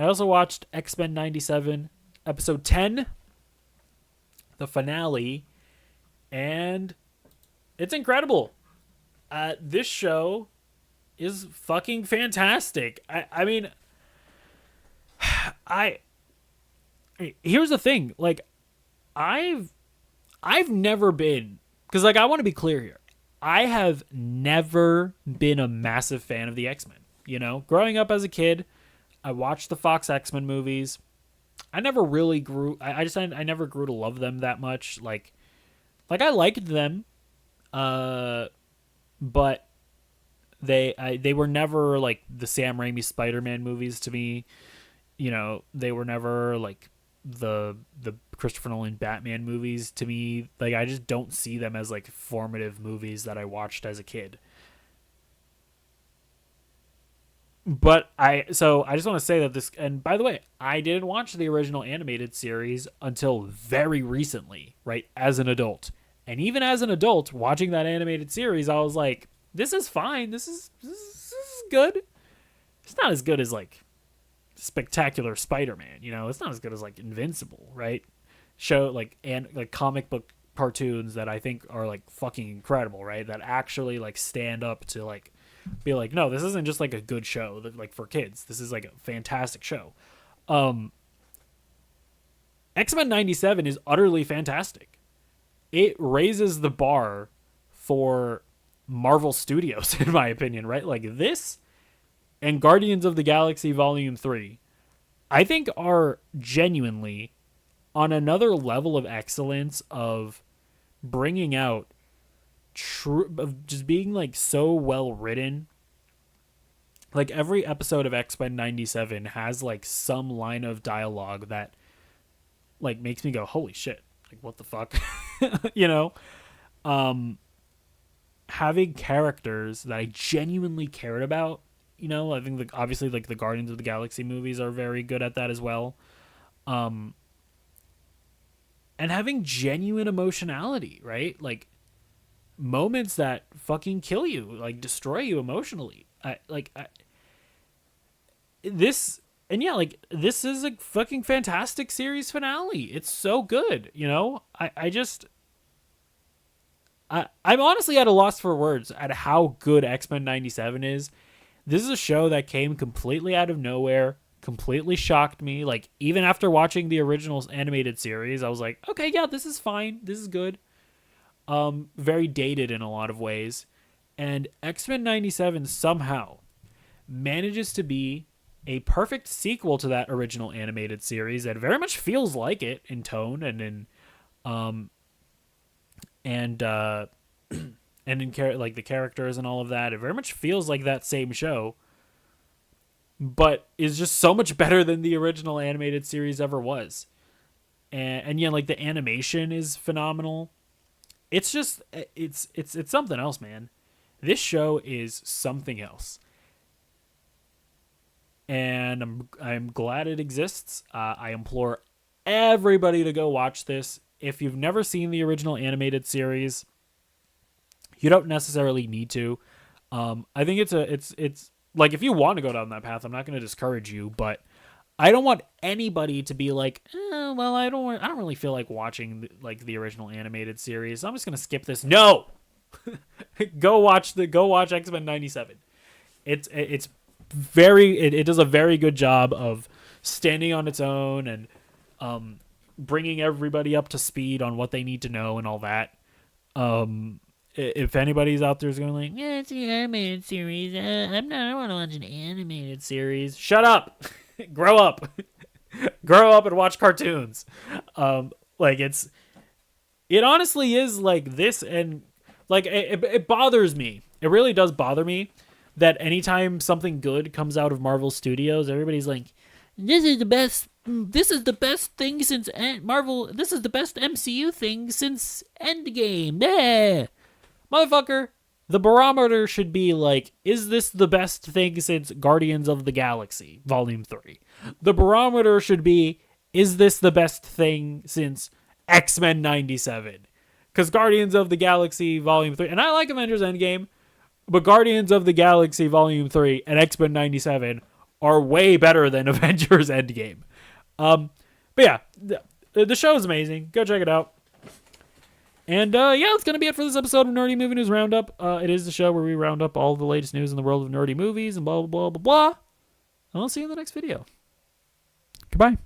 I also watched X-Men 97, episode 10, the finale, and it's incredible. This show is fucking fantastic. I mean, I here's the thing. Like, I've never been, because like I want to be clear here. I have never been a massive fan of the X-Men. You know, growing up as a kid, I watched the Fox X-Men movies. I never really grew. I never grew to love them that much. Like I liked them, but they were never like the Sam Raimi Spider-Man movies to me. You know, they were never like the Christopher Nolan Batman movies to me. Like, I just don't see them as like formative movies that I watched as a kid. But I just want to say that this, and by the way, I didn't watch the original animated series until very recently, right? As an adult. And even as an adult watching that animated series, I was like, this is fine. This is good. It's not as good as like Spectacular Spider-Man, you know? It's not as good as like Invincible, right? Show like comic book cartoons that I think are like fucking incredible, right? That actually like stand up to like be like, no, this isn't just like a good show that like for kids. This is like a fantastic show. X-Men 97 is utterly fantastic. It raises the bar for Marvel Studios, in my opinion, right? Like this and Guardians of the Galaxy Volume 3, I think are genuinely on another level of excellence of bringing out of just being like so well written. Like every episode of X-Men 97 has like some line of dialogue that like makes me go, holy shit, like what the fuck. You know, having characters that I genuinely cared about, you know, I think like obviously like the Guardians of the Galaxy movies are very good at that as well. And having genuine emotionality, right? Like moments that fucking kill you, like destroy you emotionally. This is a fucking fantastic series finale. It's so good, you know? I'm honestly at a loss for words at how good X-Men 97 is. This is a show that came completely out of nowhere, completely shocked me. Like, even after watching the original animated series, I was like, okay, yeah, this is fine. This is good. Very dated in a lot of ways. And X-Men 97 somehow manages to be a perfect sequel to that original animated series that very much feels like it in tone and in and in like the characters and all of that. It very much feels like that same show, but is just so much better than the original animated series ever was. And yeah, like the animation is phenomenal. It's just it's something else, man. This show is something else. And I'm glad it exists. I implore everybody to go watch this. If you've never seen the original animated series, you don't necessarily need to. I think it's like, if you want to go down that path, I'm not going to discourage you, but I don't want anybody to be like, well, I don't really feel like watching like the original animated series, so I'm just going to skip this. No. Go watch X-Men 97. It does a very good job of standing on its own and bringing everybody up to speed on what they need to know and all that. If anybody's out there is going like, yeah, it's an animated series. I want to watch an animated series. Shut up. Grow up. Grow up and watch cartoons. Like it honestly is like this, and like it bothers me. It really does bother me that anytime something good comes out of Marvel Studios, everybody's like, this is the best thing since Marvel. This is the best MCU thing since Endgame. Yeah. Motherfucker, the barometer should be like, is this the best thing since Guardians of the Galaxy Volume 3? The barometer should be, is this the best thing since X-Men 97? Because Guardians of the Galaxy Volume 3, and I like Avengers Endgame, but Guardians of the Galaxy Volume 3 and X-Men 97 are way better than Avengers Endgame. But yeah, the show is amazing. Go check it out. And yeah, that's going to be it for this episode of Nerdy Movie News Roundup. It is the show where we round up all the latest news in the world of nerdy movies and blah, blah, blah, blah, blah. And I'll see you in the next video. Goodbye.